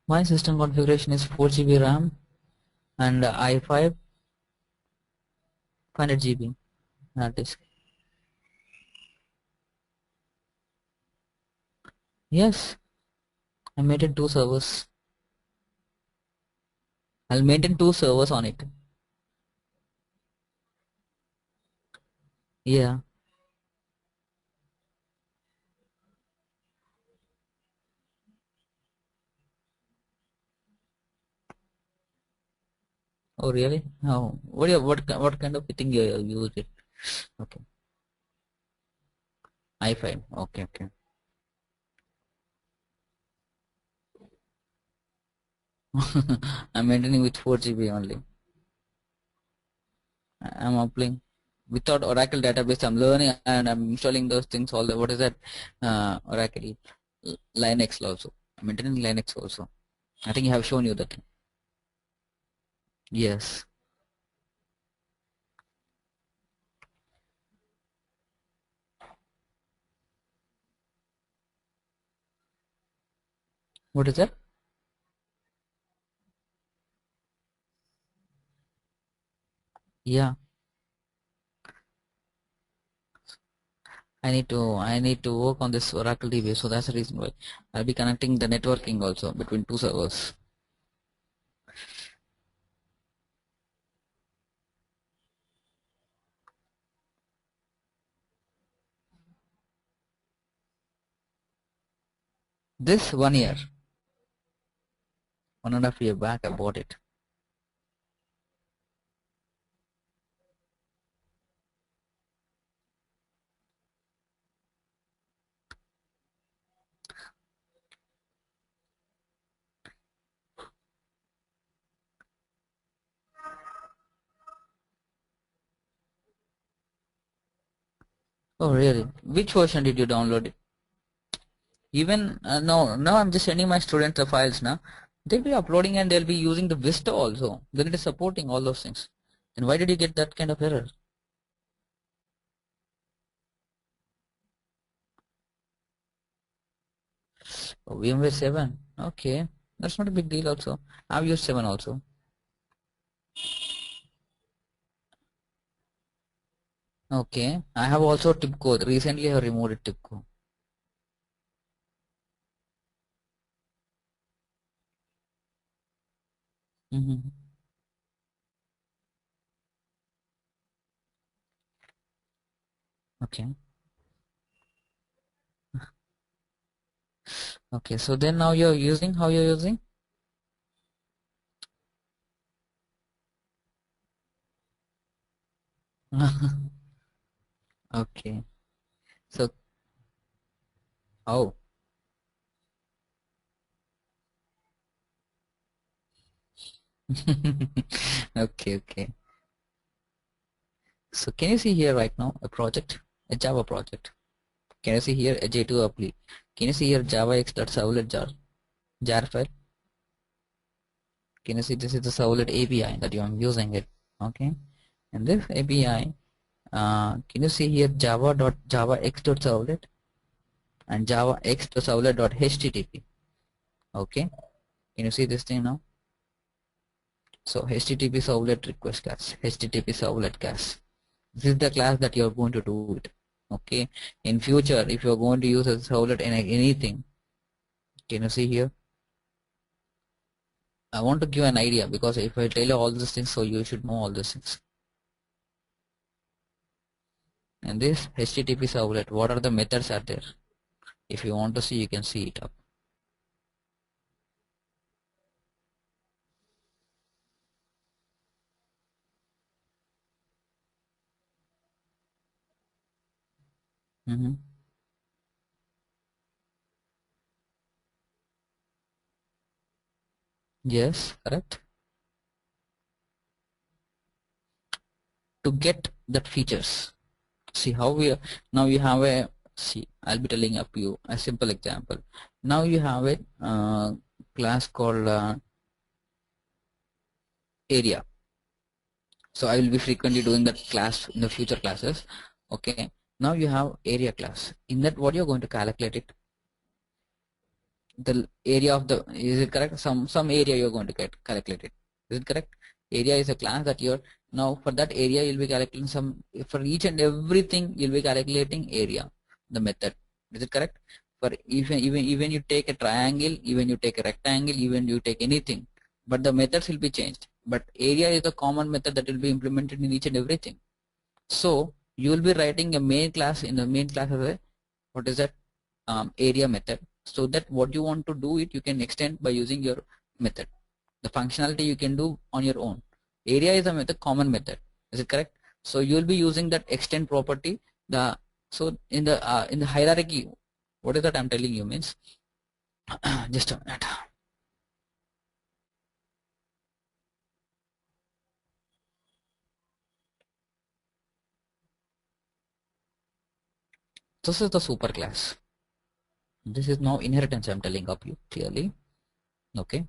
My system configuration is 4 GB RAM and i5 500 GB hard disk. Yes, I maintain 2 servers. I'll maintain 2 servers on it. Yeah. Oh really? Oh, what kind of thing you use it? Okay, i5. Okay, okay. I'm maintaining with 4 GB only. I'm applying without Oracle database. I'm learning and I'm installing those things. All the what is that? Oracle Linux also. I'm maintaining Linux also. I think I have shown you that. Yes. What is that? Yeah. I need to work on this Oracle DB. So that's the reason why I'll be connecting the networking also between 2 servers. This 1 year, 1.5 year back, I bought it. Oh really? Which version did you download it? Even now I'm just sending my students the files now. They'll be uploading and they'll be using the Vista also. Then it is supporting all those things. Then why did you get that kind of error? Oh, VMware 7. Okay, that's not a big deal also. I've used 7 also. Okay, I have also TIBCO. Recently I have removed it TIBCO. Mm-hmm. Okay. Okay, so then now you're using, how you're using? Okay, so, oh, okay, okay. So can you see here right now a project, a Java project? Can you see here a J2 apply? Can you see here Java x.servlet jar file? Can you see this is the servlet API that you are using it? Okay, and this API, can you see here java x.servlet and java x.servlet.http? Okay, can you see this thing now? So HTTP servlet request class, HTTP servlet class. This is the class that you are going to do it. Okay, in future if you are going to use a servlet in anything, can you see here? I want to give an idea because if I tell you all these things, so you should know all these things. And this HTTP servlet, what are the methods are there? If you want to see, you can see it up. Mm-hmm. Yes, correct. To get that features, see how we now you have a, see, I'll be telling up you a simple example. Now you have a class called area. So I will be frequently doing that class in the future classes. Okay, now you have area class. In that, what you're going to calculate it? the area of the, is it correct? Some area you're going to calculate it. Is it correct? Area is a class that you're, now for that area you'll be calculating some, for each and everything you'll be calculating area, the method. Is it correct? For even you take a triangle, even you take a rectangle, even you take anything, but the methods will be changed. But area is the common method that will be implemented in each and everything. So you will be writing a main class, in the main class as a, what is that, area method, so that what you want to do it, you can extend by using your method. The functionality you can do on your own. Area is a method, common method. Is it correct? So you will be using that extend property. The, so in the hierarchy, what is that I'm telling you means, just a minute. This is the super class. This is now inheritance I'm telling up you clearly. Okay.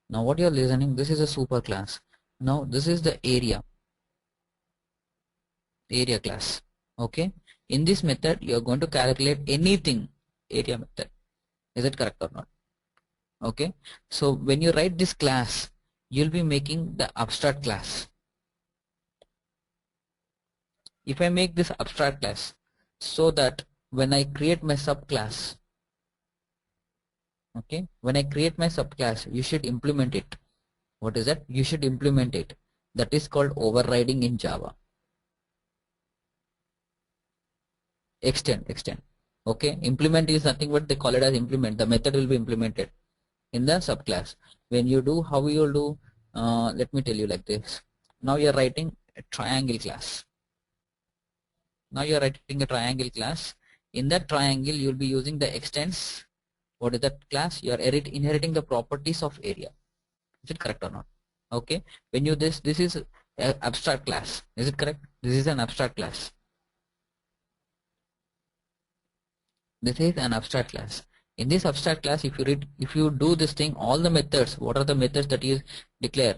Now what you're listening, this is a super class. Now this is the area class. Okay. In this method you are going to calculate anything, area method. Is it correct or not? Okay. So when you write this class, you'll be making the abstract class. If I make this abstract class, so that when I create my subclass, okay, when I create my subclass, you should implement it. What is that? You should implement it. That is called overriding in Java. Extend. Okay, implement is nothing but they call it as implement. The method will be implemented in the subclass. When you do, how you will do, let me tell you like this. Now you are writing a triangle class. Now you are writing a triangle class. In that triangle you will be using the extends. What is that class? You are inheriting the properties of area. Is it correct or not? Okay, when you this is an abstract class. Is it correct? This is an abstract class. This is an abstract class. In this abstract class, if you do this thing, all the methods, what are the methods that you declare?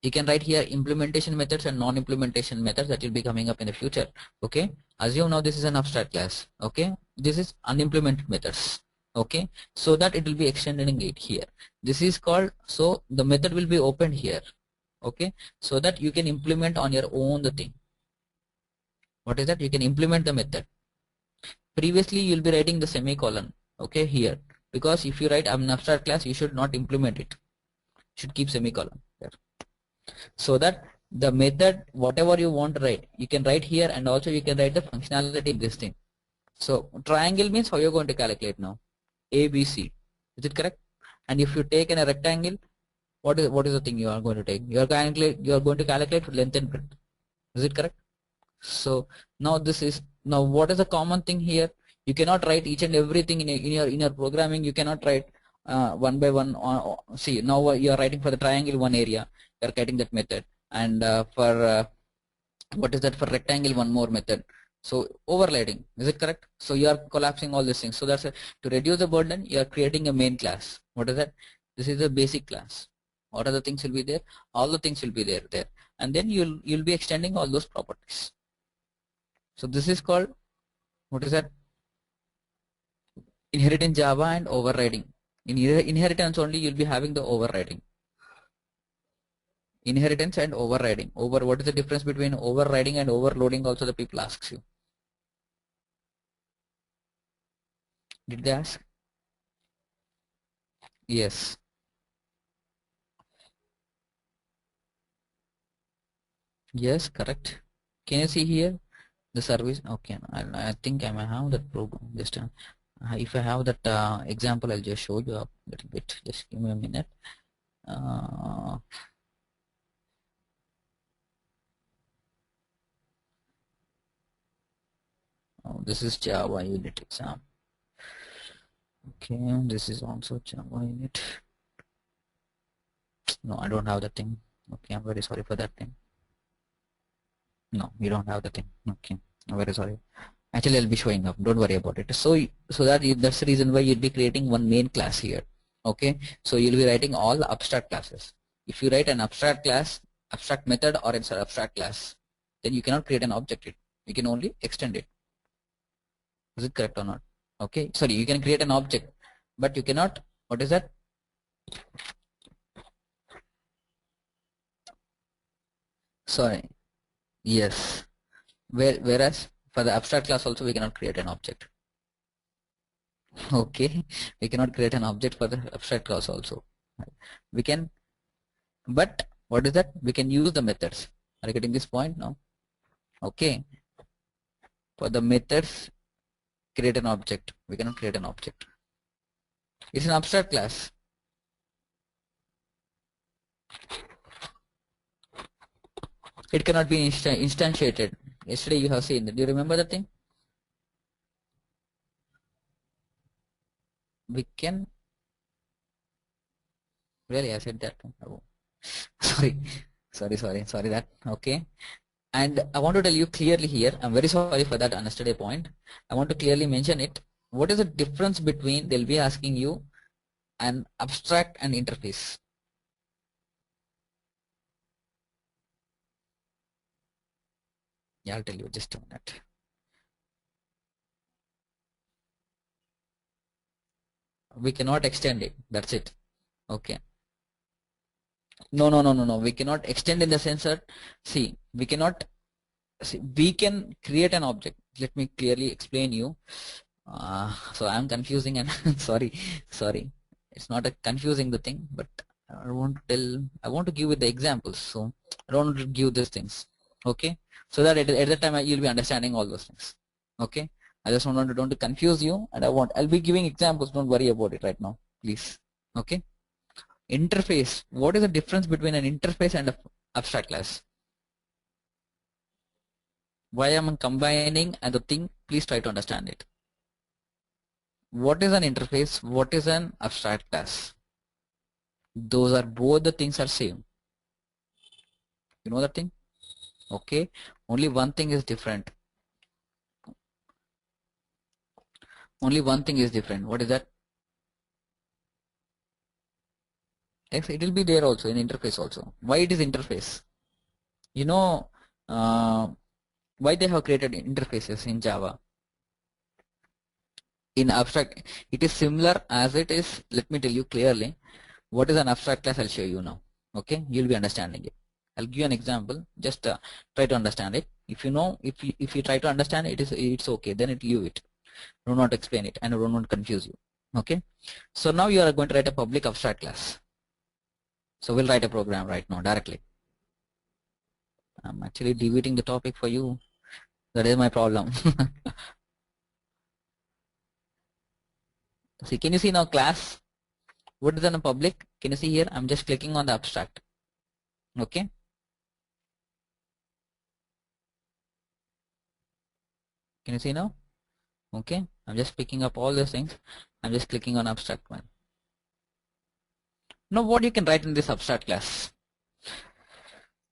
You can write here implementation methods and non-implementation methods that will be coming up in the future. Okay, assume now this is an abstract class. Okay, this is unimplemented methods. Okay, so that it will be extending it here. This is called, so the method will be opened here. Okay, so that you can implement on your own the thing. What is that? You can implement the method. Previously you'll be writing the semicolon, okay, here, because if you write an abstract class, you should not implement it. You should keep semicolon there, so that the method, whatever you want to write, you can write here, and also you can write the functionality of this thing. So triangle means how you're going to calculate now, ABC. Is it correct? And if you take in a rectangle, what is the thing you are going to take? You are going to calculate length and breadth. Is it correct? So now this is, now what is the common thing here? You cannot write each and everything in your programming. You cannot write one by one. See, now you are writing for the triangle one area, you are getting that method, and for what is that, for rectangle one more method. So overloading, is it correct? So you are collapsing all these things. So that's to reduce the burden, you are creating a main class. What is that? This is a basic class. What are the things will be there? All the things will be there, and then you'll be extending all those properties. So this is called, what is that? Inheritance Java and overriding. In inheritance only you'll be having the overriding. Inheritance and overriding. What is the difference between overriding and overloading? Also the people asks you. Did they ask? Yes. Yes, correct. Can you see here the service? Okay, I think I might have that program. Just if I have that example, I'll just show you a little bit. Just give me a minute. Oh, this is Java unit exam. Okay, this is also Java unit. No, I don't have that thing. Okay, I'm very sorry for that thing. No, you don't have the thing. Okay, I'm very sorry. Actually, I'll be showing up. Don't worry about it. So that's the reason why you'll be creating one main class here. Okay, so you'll be writing all the abstract classes. If you write an abstract class, abstract method, or it's an abstract class, then you cannot create an object. You can only extend it. Is it correct or not? Okay, sorry, you can create an object, but you cannot What is that? Sorry. Yes. Whereas for the abstract class also we cannot create an object. Okay, we cannot create an object for the abstract class also. We can, but what is that? We can use the methods. Are you getting this point now? Okay. For the methods, create an object. We cannot create an object. It's an abstract class. It cannot be instantiated. Yesterday you have seen. Do you remember that thing? We can. Really, I said that. Oh. Sorry, sorry that. Okay. And I want to tell you clearly here. I'm very sorry for that yesterday point. I want to clearly mention it. What is the difference between? They'll be asking you an abstract and interface. Yeah, I'll tell you just a minute. We cannot extend it. That's it. Okay. No. We cannot extend in the sense that, see, we cannot, see, we can create an object. Let me clearly explain you. So I'm confusing and sorry. It's not a confusing the thing, but I want to tell, I want to give you the examples. So I don't want to give these things. Okay. So that at that time you'll be understanding all those things. Okay. I just don't to confuse you, and I'll be giving examples. Don't worry about it right now, please. Okay. Interface. What is the difference between an interface and an abstract class? Why am I combining and the thing? Please try to understand it. What is an interface? What is an abstract class? Those are both the things are same. You know that thing? Okay. Only one thing is different. Only one thing is different. What is that? Yes, it will be there also in interface also. Why it is interface? You know why they have created interfaces in Java? In abstract, it is similar as it is. Let me tell you clearly. What is an abstract class? I'll show you now. Okay, you'll be understanding it. I'll give you an example. Just try to understand it. If you know, if you try to understand it, it's okay. Then it leave it. Do not explain it, and I don't want to confuse you. Okay. So now you are going to write a public abstract class. So we'll write a program right now directly. I'm actually deviating the topic for you. That is my problem. See, can you see now class? What is in a public? Can you see here? I'm just clicking on the abstract. Okay. Can you see now? Okay. I'm just picking up all those things. I'm just clicking on abstract one. Now what you can write in this abstract class?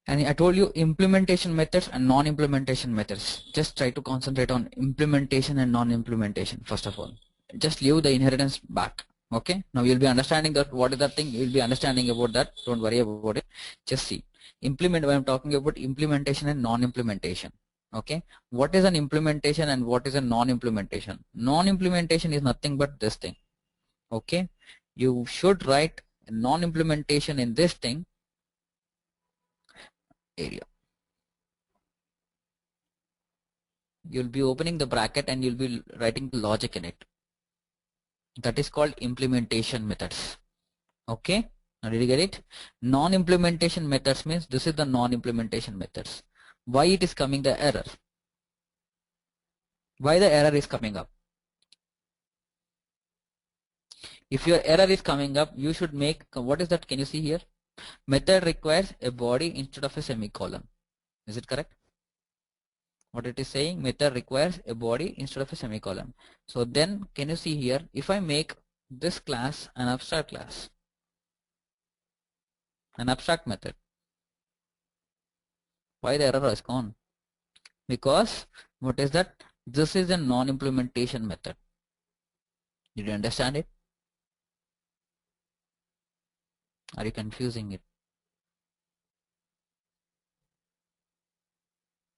And I told you implementation methods and non-implementation methods. Just try to concentrate on implementation and non-implementation first of all. Just leave the inheritance back. Okay. Now you'll be understanding that what is that thing. You'll be understanding about that. Don't worry about it. Just see. Implement. When I'm talking about implementation and non-implementation. Okay. What is an implementation and what is a non-implementation? Non-implementation is nothing but this thing. Okay. You should write non-implementation in this thing area. You'll be opening the bracket and you'll be writing the logic in it. That is called implementation methods. Okay. Now did you get it? Non-implementation methods means this is the non-implementation methods. Why it is coming the error? Why the error is coming up? If your error is coming up, you should make, what is that? Can you see here? Method requires a body instead of a semicolon. Is it correct? What it is saying, method requires a body instead of a semicolon. So then can you see here, if I make this class an abstract class, an abstract method, why the error is gone? Because what is that? This is a non-implementation method. Did you understand it? Are you confusing it?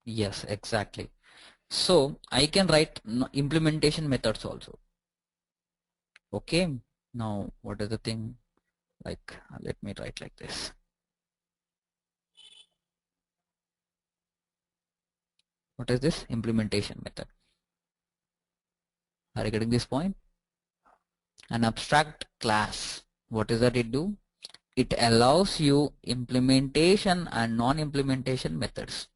Yes, exactly. So I can write implementation methods also. Okay. Now what is the thing, like let me write like this. What is this implementation method? Are you getting this point? An abstract class, what is that it do? It allows you implementation and non-implementation methods.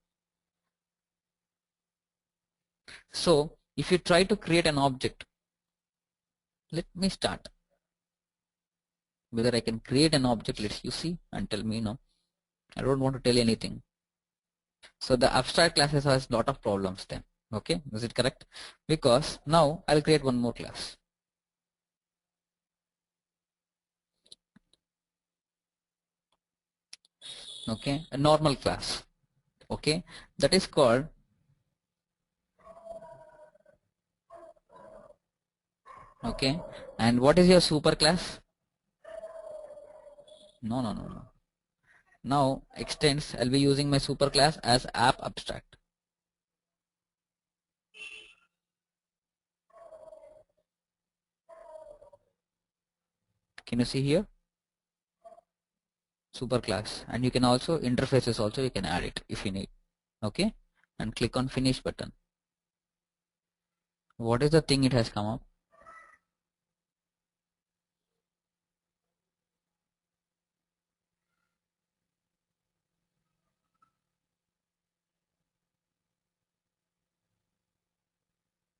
So if you try to create an object, let me start. Whether I can create an object, let's you see and tell me. No, I don't want to tell anything. So the abstract classes has lot of problems then. Okay, is it correct? Because now I'll create one more class. Okay, a normal class. Okay, that is called, okay, and what is your super class? No. Now extends, I'll be using my super class as app abstract. Can you see here? Super class, and you can also interfaces also you can add it if you need. Okay, and click on finish button. What is the thing it has come up?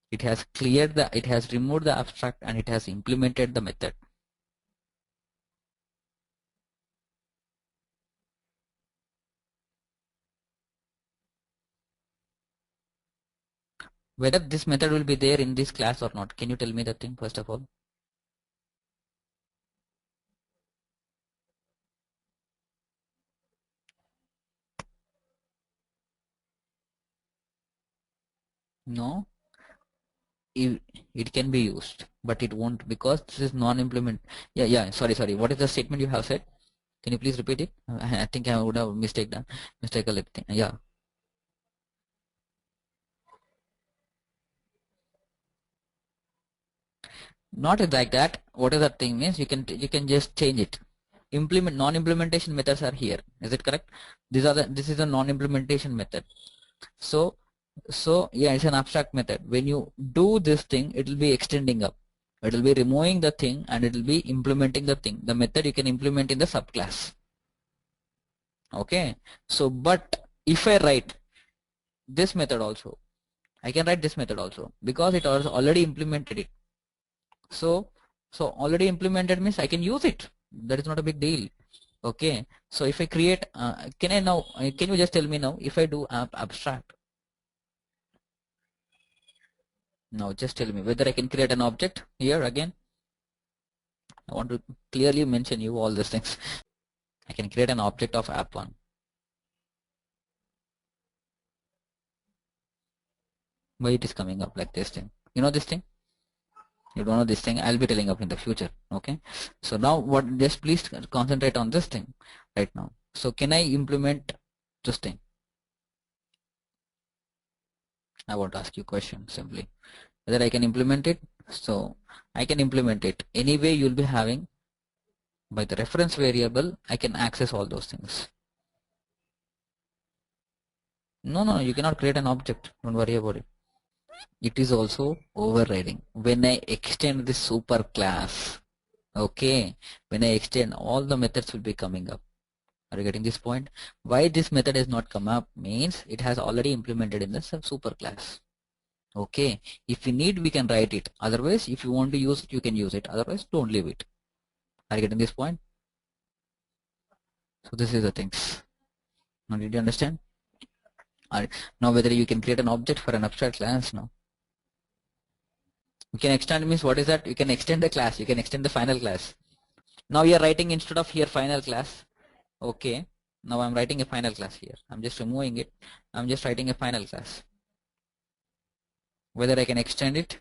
It has cleared the, it has removed the abstract and it has implemented the method. Whether this method will be there in this class or not, can you tell me the thing first of all? No, it can be used, but it won't, because this is non-implement. Yeah, sorry, what is the statement you have said? Can you please repeat it? I think I would have mistaken everything. Yeah, not like that. What is that thing means? You can just change it. Implement non-implementation methods are here. Is it correct? This is a non-implementation method. So yeah, it's an abstract method. When you do this thing, it will be extending up. It will be removing the thing and it will be implementing the thing. The method you can implement in the subclass. Okay. So, but if I write this method also, I can write this method also because it was already implemented it. So already implemented means I can use it. That is not a big deal. Okay. So if I create, can I now? Can you just tell me now if I do abstract? Now just tell me whether I can create an object here again. I want to clearly mention you all these things. I can create an object of app1. Why it is coming up like this thing? You know this thing? You don't know this thing? I'll be telling up in the future. Okay. So now what? Just please concentrate on this thing right now. So can I implement this thing? I want to ask you a question simply. Whether I can implement it? So I can implement it. Anyway, you'll be having by the reference variable, I can access all those things. No, you cannot create an object. Don't worry about it. It is also overriding. When I extend this super class, okay, when I extend, all the methods will be coming up. Are you getting this point? Why this method has not come up means it has already implemented in the super class. Okay, if you need, we can write it. Otherwise, if you want to use it, you can use it. Otherwise, don't leave it. Are you getting this point? So this is the things. Now, did you understand? Now whether you can create an object for an abstract class now. You can extend means what is that? You can extend the class. You can extend the final class. Now you are writing instead of here final class. Okay. Now I'm writing a final class here. I'm just removing it. I'm just writing a final class. Whether I can extend it.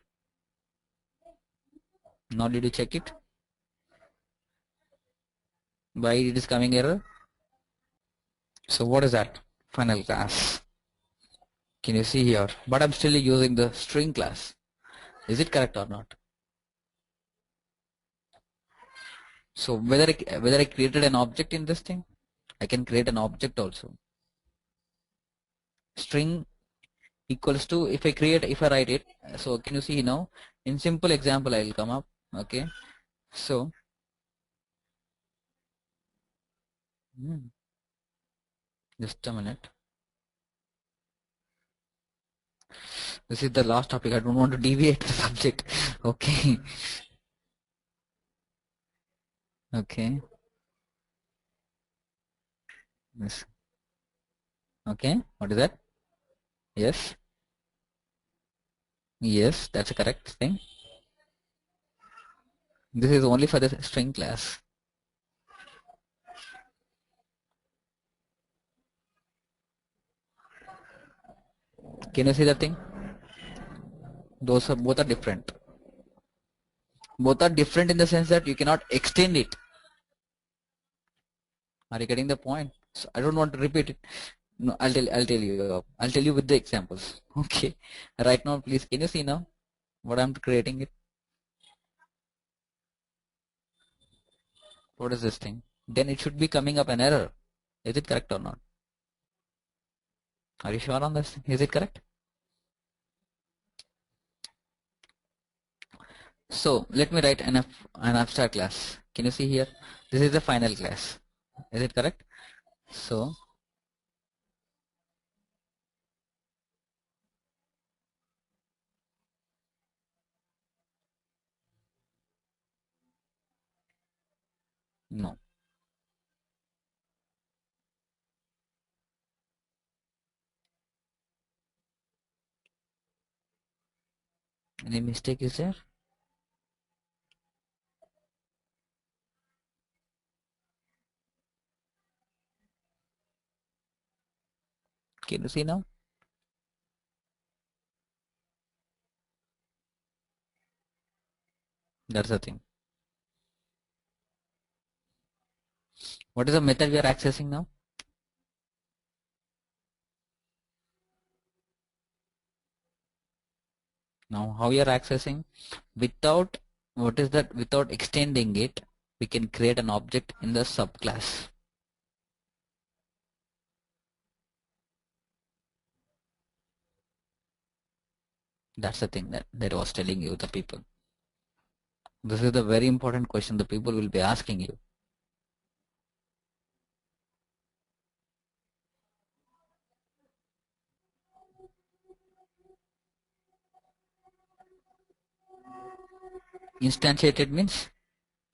Now did you check it? Why it is coming error? So what is that? Final class. Can you see here? But I'm still using the string class. Is it correct or not? So whether I created an object in this thing, I can create an object also. String equals to, if I write it, so can you see now, in simple example I will come up. Okay, so just a minute. This is the last topic. I don't want to deviate the subject. Okay. Okay. Yes. Okay. What is that? Yes. Yes, that's a correct thing. This is only for the string class. Can you see that thing? Those are both are different. Both are different in the sense that you cannot extend it. Are you getting the point? So I don't want to repeat it. No, I'll tell you. I'll tell you with the examples. Okay. Right now, please, can you see now what I'm creating it? What is this thing? Then it should be coming up an error. Is it correct or not? Are you sure on this? Is it correct? So let me write an abstract class. Can you see here? This is the final class. Is it correct? So no. Any mistake is there? Can you see now? That's the thing. What is the method we are accessing now? Now how we are accessing? Without, what is that? Without extending it, we can create an object in the subclass. That's the thing that I was telling you, the people. This is the very important question the people will be asking you. Instantiated means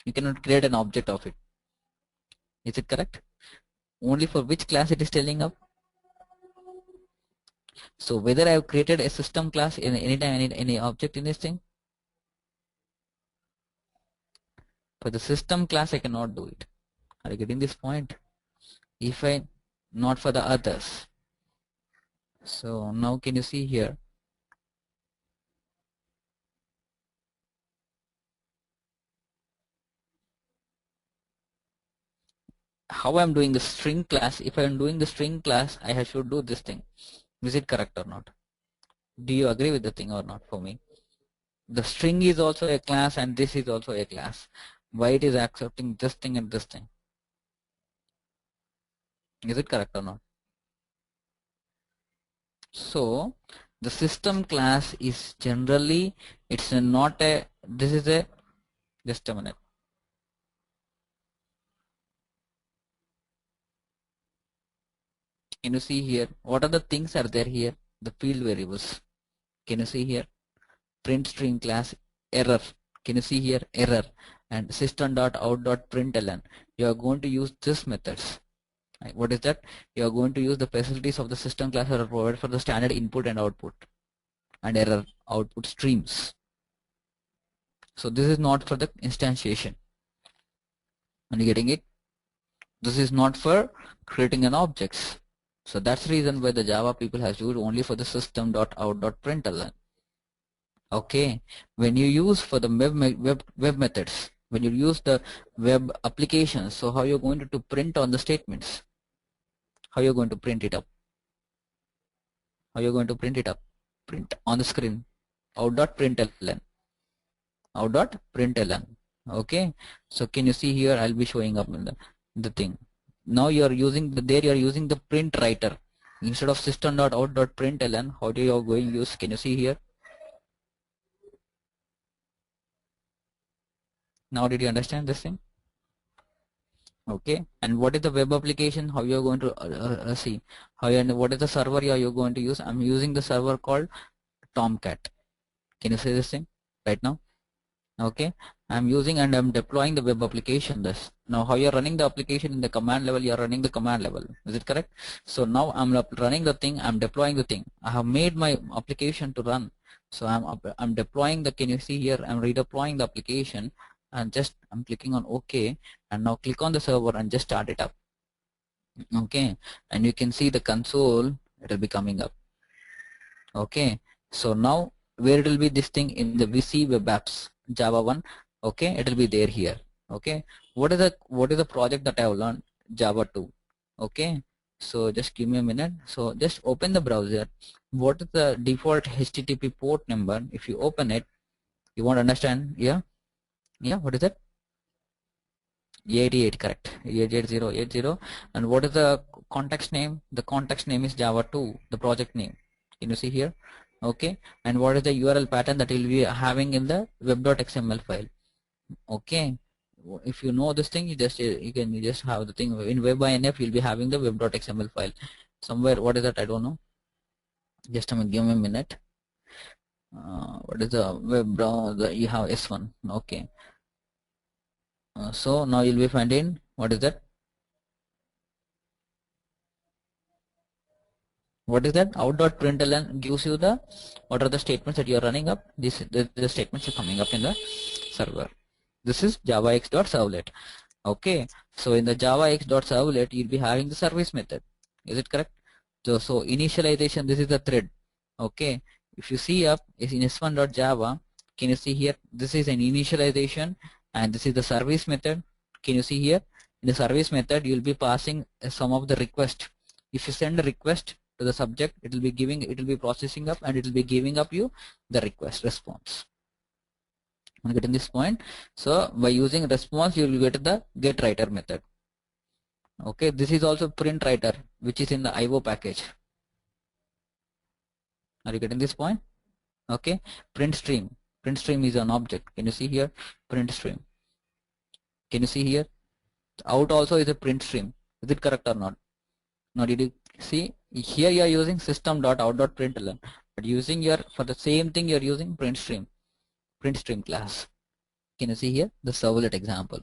you cannot create an object of it. Is it correct? Only for which class it is telling up? So whether I have created a system class in anytime any object in this thing, for the system class I cannot do it. Are you getting this point? If I not for the others. So now can you see here? How I'm doing the string class? If I'm doing the string class, I should do this thing. Is it correct or not? Do you agree with the thing or not? For me, the string is also a class and this is also a class. Why it is accepting this thing and this thing? Is it correct or not? So the system class is generally, it's not a, this is a, just a minute. Can you see here? What are the things are there here? The field variables. Can you see here? Print string class error. Can you see here? Error. And system.out.println. You are going to use this methods. Right. What is that? You are going to use the facilities of the system class that are provided for the standard input and output and error output streams. So this is not for the instantiation. Are you getting it? This is not for creating an objects. So that's the reason why the Java people has used only for the system.out.println. Okay, when you use for the web methods, when you use the web applications, so how you're going to print on the statements? How you're going to print it up? How you're going to print it up? Print on the screen. Out.println. Out.println. Okay, so can you see here? I'll be showing up in the thing. Now you are using there you are using the print writer instead of system.out.println. How do you are going to use? Can you see here? Now did you understand this thing? Okay, and what is the web application? How you are going to see? How you, what is the server you are going to use? I'm using the server called Tomcat. Can you see this thing right now? Okay, I'm using and I'm deploying the web application. This now how you're running the application in the command level, you're running the command level, is it correct? So now I'm running the thing, I'm deploying the thing. I have made my application to run, so I'm deploying the, can you see here, I'm redeploying the application, and just I'm clicking on OK, and now click on the server and just start it up. Okay, and you can see the console, it will be coming up. Okay, so now where it will be, this thing in the VC web apps Java 1. Okay, it will be there here. Okay, what is the project that I have learned? Java 2. Okay, so just give me a minute. So just open the browser. What is the default HTTP port number? If you open it, you want to understand. Yeah, what is it? 88, correct. 88080. And what is the context name? The context name is Java 2, the project name. Can you see here? Okay, and what is the URL pattern that you'll be having in the web.xml file? Okay, if you know this thing, you can just have the thing in web.inf. You'll be having the web.xml file somewhere. What is that? I don't know. Just give me a minute. What is the web browser? You have S1. Okay. So now you'll be finding, what is that? What is that? Out.println gives you the, what are the statements that you are running up. The statements are coming up in the server. This is Java X.servlet. Okay, so in the Java X.servlet you'll be having the service method. Is it correct? So initialization, this is the thread. Okay, if you see up is in s1.java, can you see here? This is an initialization and this is the service method. Can you see here? In the service method you'll be passing some of the request. If you send a request to the subject, it will be processing up and it will be giving up you the request response. I'm getting this point. So by using response you will get the get writer method. Okay, this is also print writer which is in the IO package. Are you getting this point? Okay, print stream is an object. Can you see here? Print stream. Can you see here? Out also is a print stream. Is it correct or not? Now did you see here? You are using system.out.println, but using your, for the same thing you are using print stream class. Can you see here the servlet example?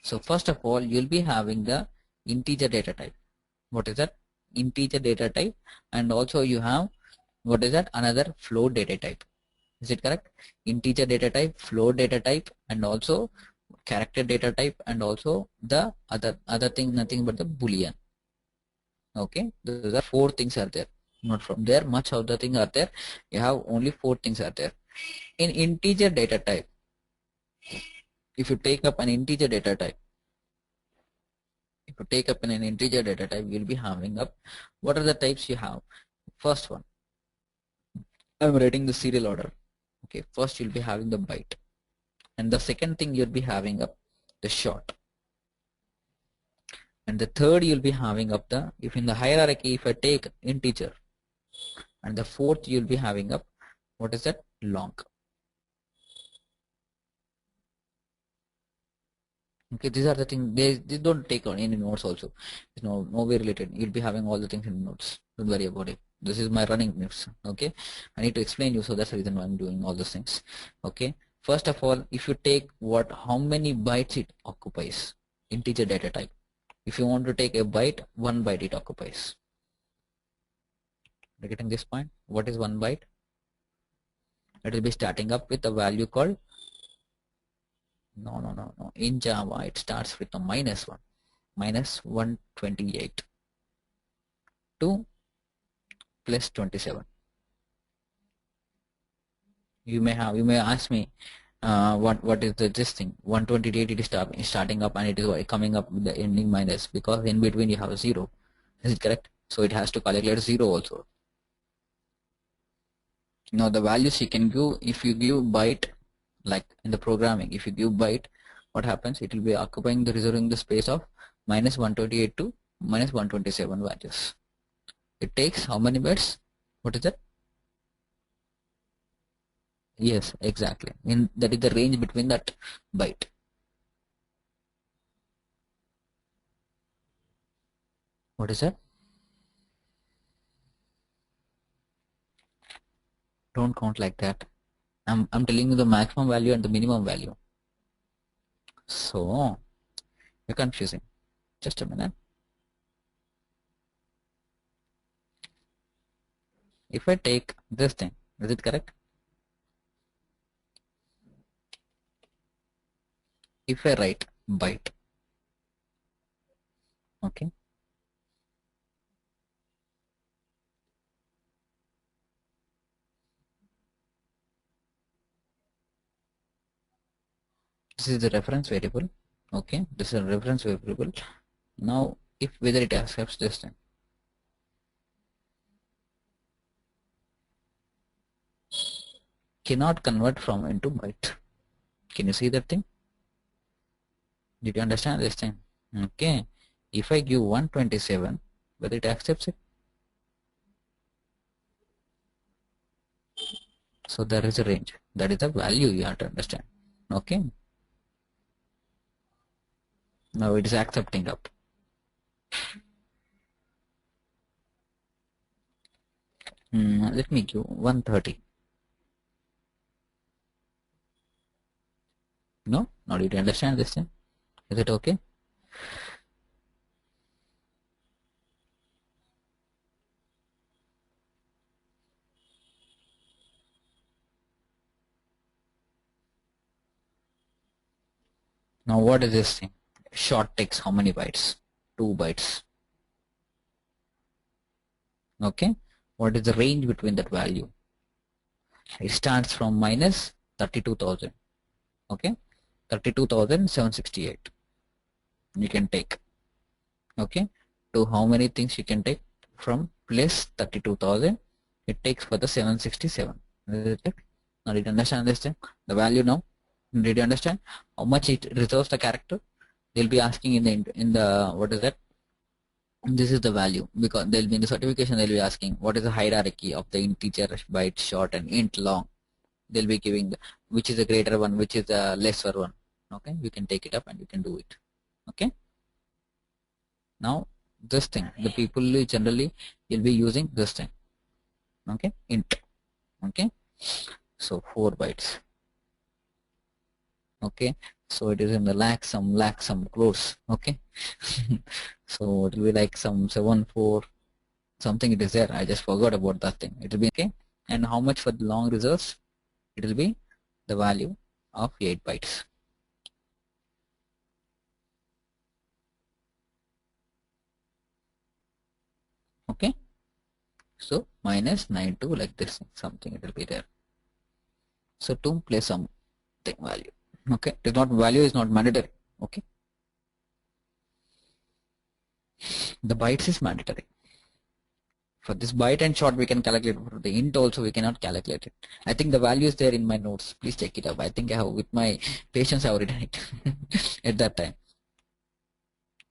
So first of all you'll be having the integer data type. What is that? Integer data type, and also you have, what is that? Another float data type. Is it correct? Integer data type, float data type, and also character data type, and also the other thing, nothing but the boolean. Okay, those are 4 things are there. Not from there much of the thing are there. You have only 4 things are there. In integer data type, if you take up an integer data type, you'll be having up, what are the types you have? First one, I'm writing the serial order. Okay, first you'll be having the byte, and the second thing you'll be having up the short, and the third you'll be having up the, if in the hierarchy if I take integer, and the fourth you'll be having up, what is that? Long. Okay, these are the things. They don't take on any notes also. It's no way related. You'll be having all the things in notes. Don't worry about it. This is my running notes. Okay, I need to explain you, so that's the reason why I'm doing all those things. Okay, first of all, if you take how many bytes it occupies, integer data type. If you want to take a byte, 1 byte it occupies. You're getting this point? What is 1 byte? It will be starting up with a value called, no. In Java it starts with a -1, -128 to +27. You may ask me, what is this thing? 128 it is starting up and it is coming up with the ending minus, because in between you have 0. Is it correct? So it has to calculate 0 also. Now the values you can give, if you give byte, like in the programming, if you give byte, what happens? It will be occupying the reserving the space of -128 to -127 values. It takes how many bytes? What is that? Yes, exactly. In that is the range between that byte. What is that? Don't count like that. I'm telling you the maximum value and the minimum value. So you're confusing. Just a minute. If I take this thing, is it correct? If I write byte, okay, this is the reference variable. Okay, this is a reference variable. Now, if whether it accepts this thing, cannot convert from into byte. Can you see that thing? Did you understand this thing? Okay, if I give 127, whether it accepts it? So there is a range. That is the value you have to understand. Okay. Now it is accepting up. Let me give 130. No? Now did you understand this thing? Is it okay? Now what is this thing? Short takes how many bytes? 2 bytes. Okay. What is the range between that value? It starts from minus 32,000. Okay. 32,768. You can take. Okay. To how many things you can take? From plus 32,000. It takes for the 767. Now did you understand this thing? The value now? Did you understand how much it reserves the character? They'll be asking in the what is that? This is the value, because they'll be in the certification. They'll be asking what is the hierarchy of the integer, byte, short, and int long. They'll be giving the, which is the greater one, which is the lesser one. Okay, you can take it up and you can do it. Okay. Now this thing, the people generally will be using this thing. Okay, int. Okay, so 4 bytes. Okay, so it is in the lack some close. Okay. So it will be like some 7-4 something, it is there. I just forgot about that thing. It will be okay. And how much for the long reserves? It will be the value of 8 bytes. Okay, so minus 92 like this something, it will be there. So to place something value. Okay, it is not, value is not mandatory. Okay, the bytes is mandatory. For this byte and short we can calculate. For the int also we cannot calculate it. I think the value is there in my notes. Please check it up. I think I have, with my patience, I have written it at that time.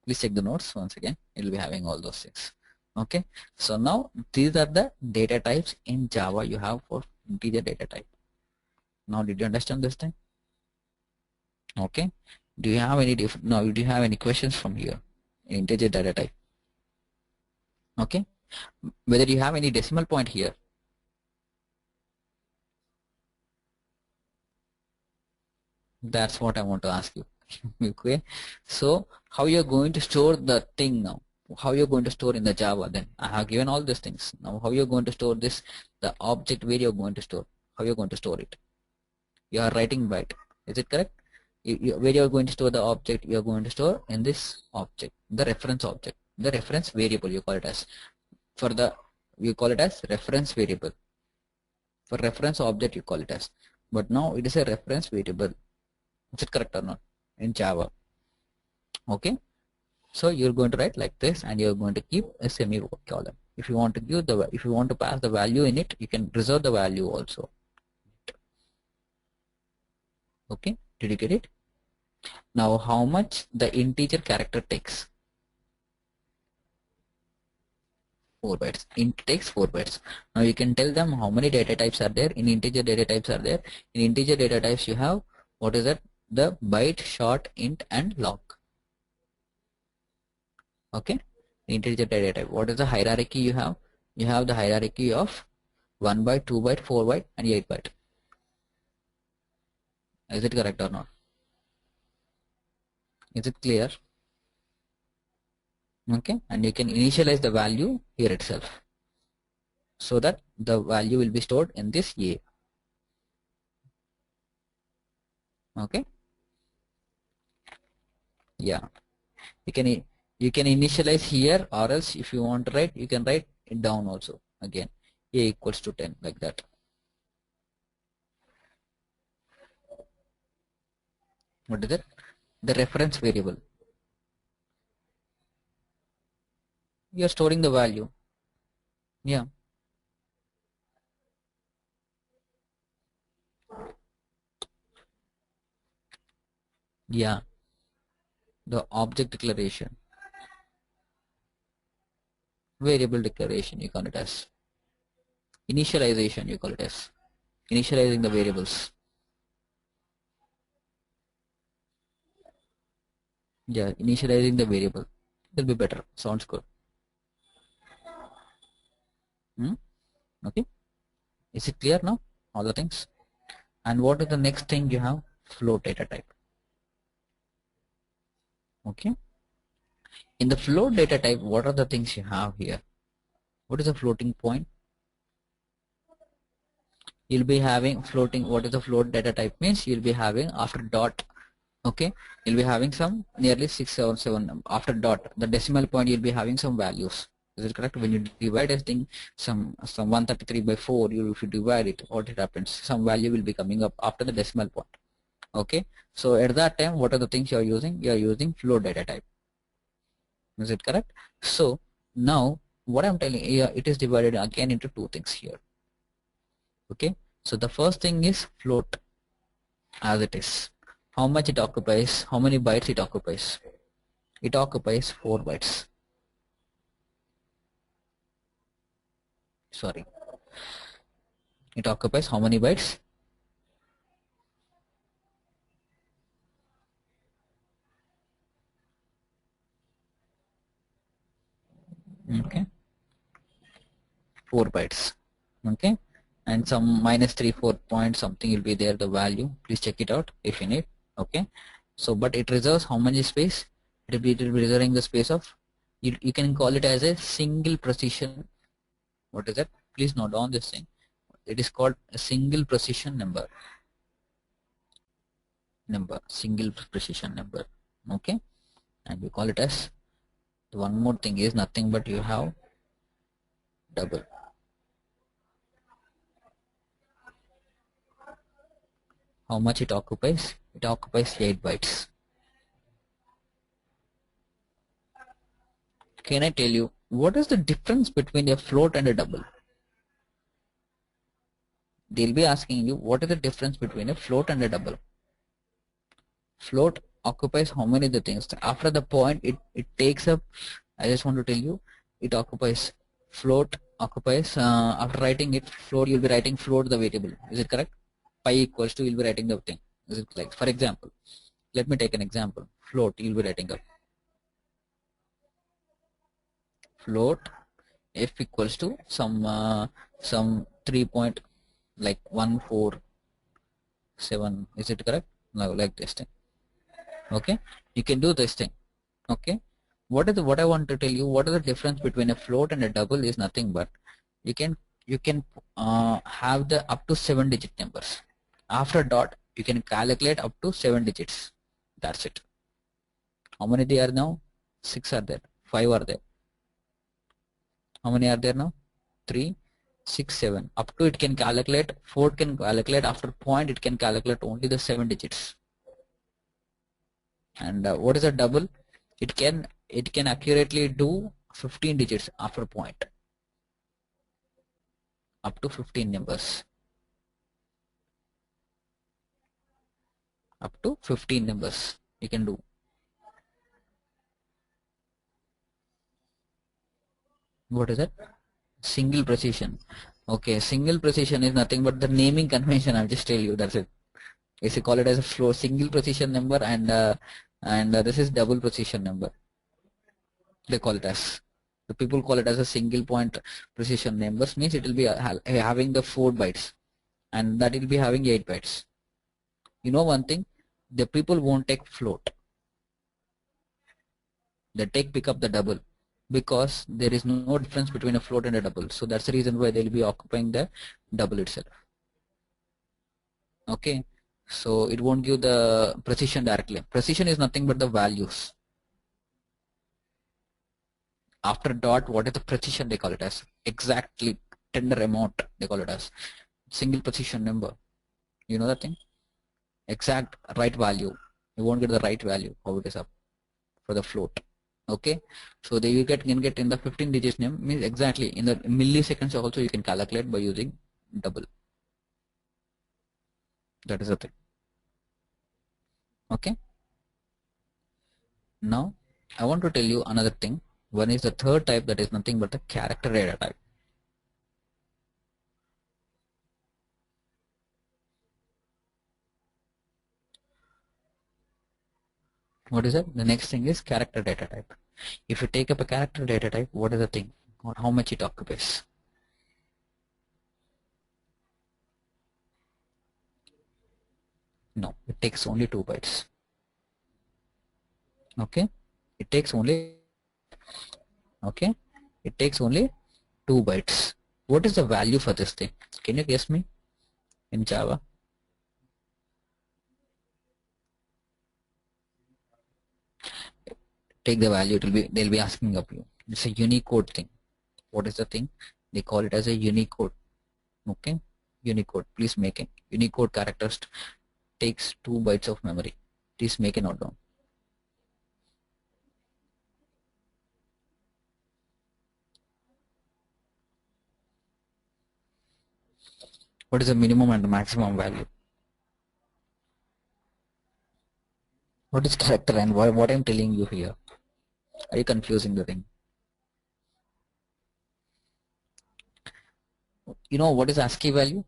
Please check the notes once again. It will be having all those things. Okay, so now these are the data types in Java you have for integer data type. Now did you understand this thing? Okay, do you have any different, now do you have any questions from here in integer data type? Okay, whether you have any decimal point here. That's what I want to ask you. Okay, so how you're going to store the thing now? How you're going to store in the Java? Then I have given all these things. Now how you're going to store this, the object where you're going to store, how you're going to store it? You are writing byte, is it correct? Where you're going to store the object, you're going to store in this object, the reference object, the reference variable you call it as. For the, you call it as reference variable. For reference object you call it as, but now it is a reference variable. Is it correct or not in Java? Okay, so you're going to write like this and you're going to keep a semicolon. If you want to give the, if you want to pass the value in it, you can reserve the value also. Okay, did you get it? Now how much the integer character takes? 4 bytes. Int takes 4 bytes. Now you can tell them how many data types are there. In integer data types are there. In integer data types you have, what is that? The byte, short, int and long. Okay, integer data type. What is the hierarchy you have? You have the hierarchy of 1 byte, 2 byte, 4 byte and 8 byte. Is it correct or not? Is it clear? Okay, and you can initialize the value here itself so that the value will be stored in this A. Okay, yeah, you can initialize here, or else if you want to write, you can write it down also again, A equals to 10, like that. What is it? The reference variable. You are storing the value. Yeah, yeah, the object declaration, variable declaration, you call it as initialization, you call it as initializing the variables. Yeah, initializing the variable will be better. Sounds good. Okay, is it clear now, all the things? And what is the next thing you have? Float data type. Okay, in the float data type, what are the things you have here? What is a floating point? You'll be having floating. What is the float data type means? You'll be having after dot. Okay, you'll be having some nearly 6 or 7 after dot. The decimal point, you'll be having some values. Is it correct? When you divide a thing, some 133 by 4, if you divide it, what it happens? Some value will be coming up after the decimal point. Okay, so at that time, what are the things you are using? You are using float data type. Is it correct? So now what I'm telling you, it is divided again into two things here. Okay, so the first thing is float as it is. How much it occupies? How many bytes it occupies? It occupies 4 bytes. Sorry, it occupies how many bytes? Okay, 4 bytes. Okay, and some -3, 4 point something will be there, the value. Please check it out if you need. Okay, so but it reserves how many space? It will be reserving the space of, you can call it as a single precision. What is that? Please note down this thing. It is called a single precision number. Single precision number. Okay, and we call it as, one more thing is nothing but you have double. How much it occupies? It occupies 8 bytes. Can I tell you what is the difference between a float and a double? They'll be asking you what is the difference between a float and a double. Float occupies how many the things? After the point, it takes up, I just want to tell you, it occupies, float occupies, after writing it, float, you'll be writing float the variable. Is it correct? Pi equals to, you'll be writing the thing. Is it like, for example, let me take an example. Float, you'll be writing up float f equals to some 3 point like 147. Is it correct? No, like this thing. Okay, you can do this thing. Okay, what I want to tell you, what is the difference between a float and a double is nothing but you can have the up to 7-digit numbers. After dot, you can calculate up to 7 digits. That's it. How many they are now? 6 are there, 5 are there. How many are there now? 3, 6, 7. Up to it can calculate, 4 can calculate, after point it can calculate only the 7 digits. And what is a double? It can accurately do 15 digits after point, up to 15 numbers. up to 15 numbers you can do. What is it? Single precision. Okay, single precision is nothing but the naming convention. I'll just tell you, that's it. Is you call it as a flow single precision number, and this is double precision number. They call it as, the people call it as a single point precision numbers, means it will be having the 4 bytes, and that will be having 8 bytes. You know one thing, the people won't take float, they take pick up the double, because there is no difference between a float and a double. So that's the reason why they'll be occupying the double itself. Okay, so it won't give the precision directly. Precision is nothing but the values. After dot, what is the precision? They call it as exactly tender amount. They call it as single precision number. You know that thing? Exact right value. You won't get the right value how it is up for the float. Okay, so they you can get in the 15 digits name, means exactly in the milliseconds also you can calculate by using double. That is the thing. Okay, now I want to tell you another thing. One is the third type, that is nothing but the character data type. What is it? The next thing is character data type. If you take up a character data type, what is the thing, or how much it occupies? No, it takes only 2 bytes. Okay, it takes only, okay, it takes only 2 bytes. What is the value for this thing? Can you guess me in Java? Take the value, it will be, they'll be asking of you. It's a Unicode thing. What is the thing? They call it as a Unicode. Okay, Unicode. Please make it. Unicode characters takes 2 bytes of memory. Please make a note down. What is the minimum and the maximum value? What is character and why, what I'm telling you here? Are you confusing the thing? You know what is ASCII value?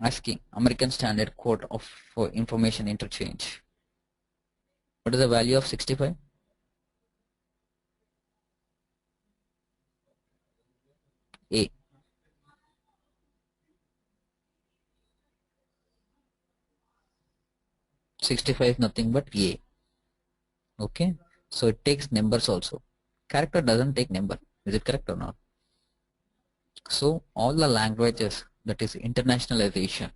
ASCII, American Standard Code of for Information Interchange. What is the value of 65? A. 65 is nothing but A. Okay, so it takes numbers also. Character doesn't take number. Is it correct or not? So all the languages, that is internationalization,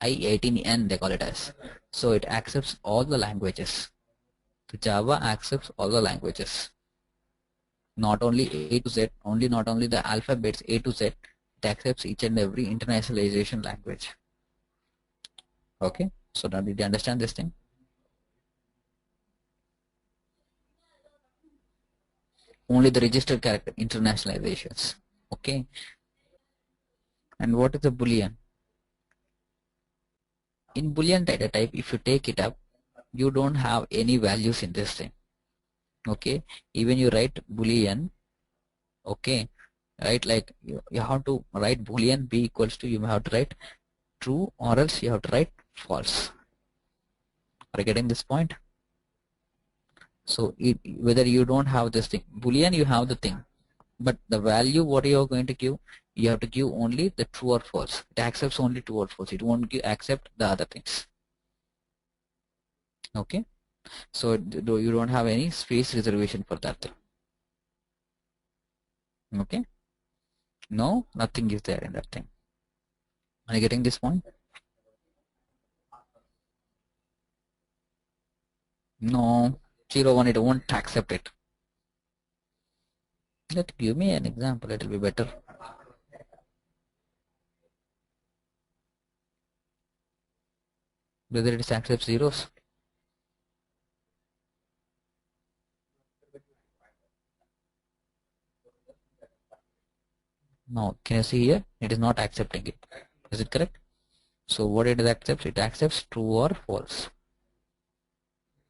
I-18N they call it as. So it accepts all the languages. The Java accepts all the languages. Not only A to Z, not only the alphabets A to Z, it accepts each and every internationalization language. Okay, so now did you understand this thing? Only the registered character internationalizations. Okay, and what is a boolean? In boolean data type, if you take it up, you don't have any values in this thing. Okay, even you write boolean, okay, right, like you have to write boolean b equals to, you have to write true, or else you have to write false. Are you getting this point? So whether you don't have this thing, boolean you have the thing, but the value what you are going to give, you have to give only the true or false. It accepts only true or false. It won't accept the other things. Okay, so you don't have any space reservation for that thing. Okay, no, nothing is there in that thing. Are you getting this point? No, 0 1, it won't accept it. Give me an example, it will be better. Whether it accepts zeros. Now can you see here, it is not accepting it. Is it correct? So what it accepts? It accepts true or false.